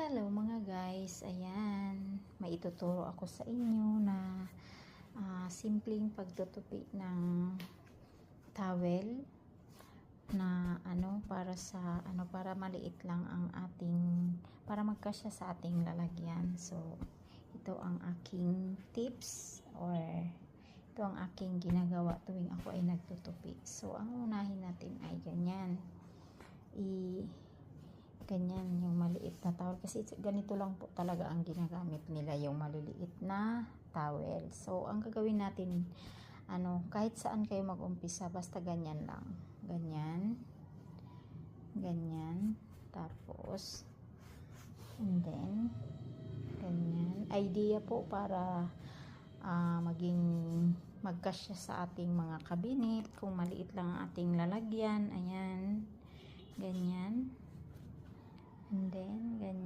Hello mga guys, ayan, may ituturo ako sa inyo na simpleng pagtutupi ng towel na para maliit lang ang para magkasya sa ating lalagyan. So ito ang aking tips, or ito ang aking ginagawa tuwing ako ay nagtutupi. So ang unahin natin ay ganyan, ganyan yung maliit na towel, kasi ganito lang po talaga ang ginagamit nila, yung maliliit na towel. So ang gagawin natin, kahit saan kayo mag-umpisa, basta ganyan lang, ganyan, tapos and then ganyan, idea po para magkasya sa ating mga cabinet kung maliit lang ang ating lalagyan. Ayan, ganyan. And then, ganyan.